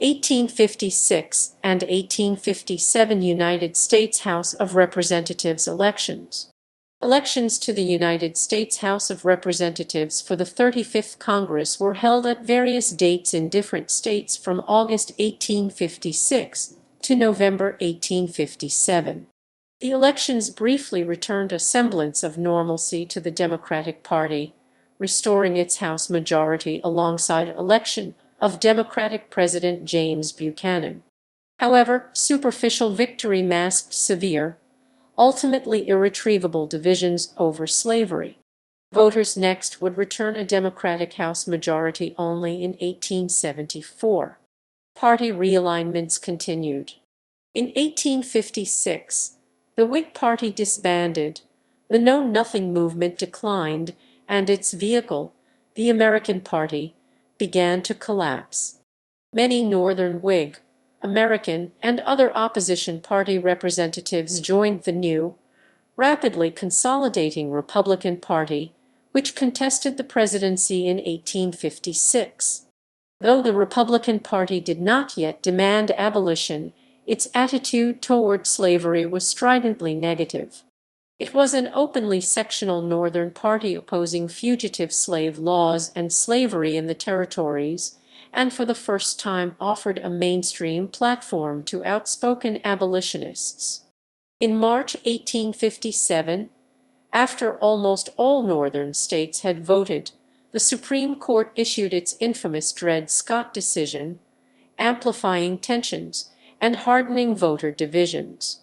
1856 and 1857 United States House of Representatives elections. Elections to the United States House of Representatives for the 35th Congress were held at various dates in different states from August 1856 to November 1857. The elections briefly returned a semblance of normalcy to the Democratic Party, restoring its House majority alongside election of Democratic President James Buchanan. However, superficial victory masked severe, ultimately irretrievable divisions over slavery. Voters next would return a Democratic House majority only in 1874. Party realignments continued. In 1856, the Whig Party disbanded, the Know-Nothing movement declined, and its vehicle, the American Party, began to collapse. Many Northern Whig, American, and other opposition party representatives joined the new, rapidly consolidating Republican Party, which contested the presidency in 1856. Though the Republican Party did not yet demand abolition, its attitude toward slavery was stridently negative. It was an openly sectional Northern Party opposing fugitive slave laws and slavery in the territories, and for the first time offered a mainstream platform to outspoken abolitionists. In March 1857, after almost all Northern states had voted, the Supreme Court issued its infamous Dred Scott decision, amplifying tensions and hardening voter divisions.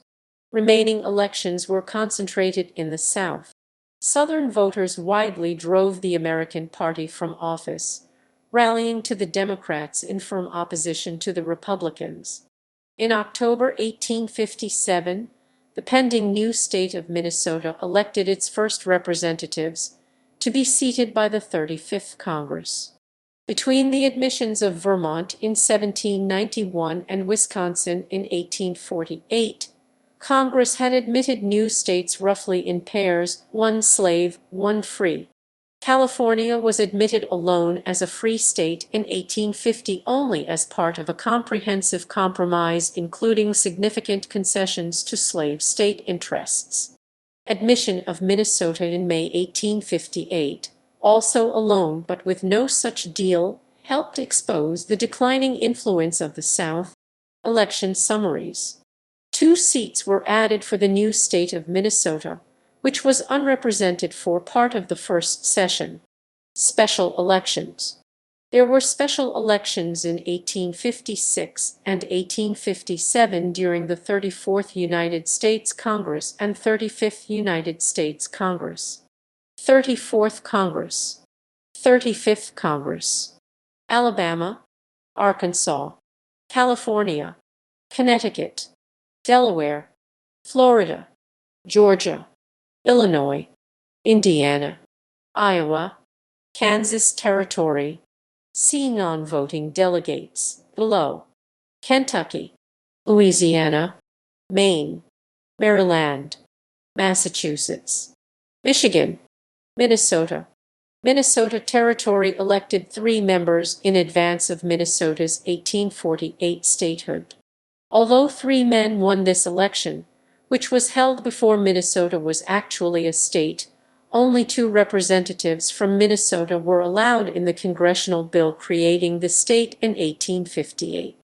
Remaining elections were concentrated in the South. Southern voters widely drove the American Party from office, rallying to the Democrats in firm opposition to the Republicans. In October 1857, the pending new state of Minnesota elected its first representatives, to be seated by the 35th Congress. Between the admissions of Vermont in 1791 and Wisconsin in 1848, Congress had admitted new states roughly in pairs, one slave, one free. California was admitted alone as a free state in 1850 only as part of a comprehensive compromise including significant concessions to slave state interests. Admission of Minnesota in May 1858, also alone but with no such deal, helped expose the declining influence of the South. Election summaries. 2 seats were added for the new state of Minnesota, which was unrepresented for part of the first session. Special elections. There were special elections in 1856 and 1857 during the 34th United States Congress and 35th United States Congress. 34th Congress. 35th Congress. Alabama, Arkansas, California, Connecticut, Delaware, Florida, Georgia, Illinois, Indiana, Iowa, Kansas Territory. See non-voting delegates below. Kentucky, Louisiana, Maine, Maryland, Massachusetts, Michigan, Minnesota. Minnesota Territory elected 3 members in advance of Minnesota's 1848 statehood. Although 3 men won this election, which was held before Minnesota was actually a state, only 2 representatives from Minnesota were allowed in the congressional bill creating the state in 1858.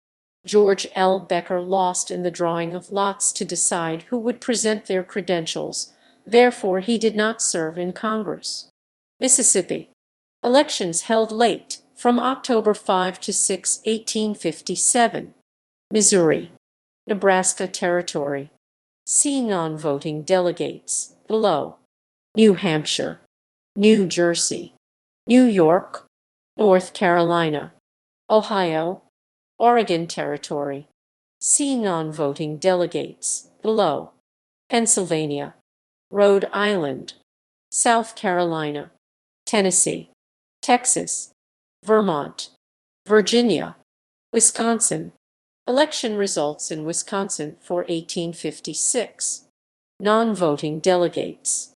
George L. Becker lost in the drawing of lots to decide who would present their credentials, therefore he did not serve in Congress. Mississippi. Elections held late, from October 5 to 6, 1857. Missouri. Nebraska Territory. See non-voting delegates below. New Hampshire, New Jersey, New York, North Carolina, Ohio, Oregon Territory. See non-voting delegates below. Pennsylvania, Rhode Island, South Carolina, Tennessee, Texas, Vermont, Virginia, Wisconsin. Election results in Wisconsin for 1856. Non-voting delegates.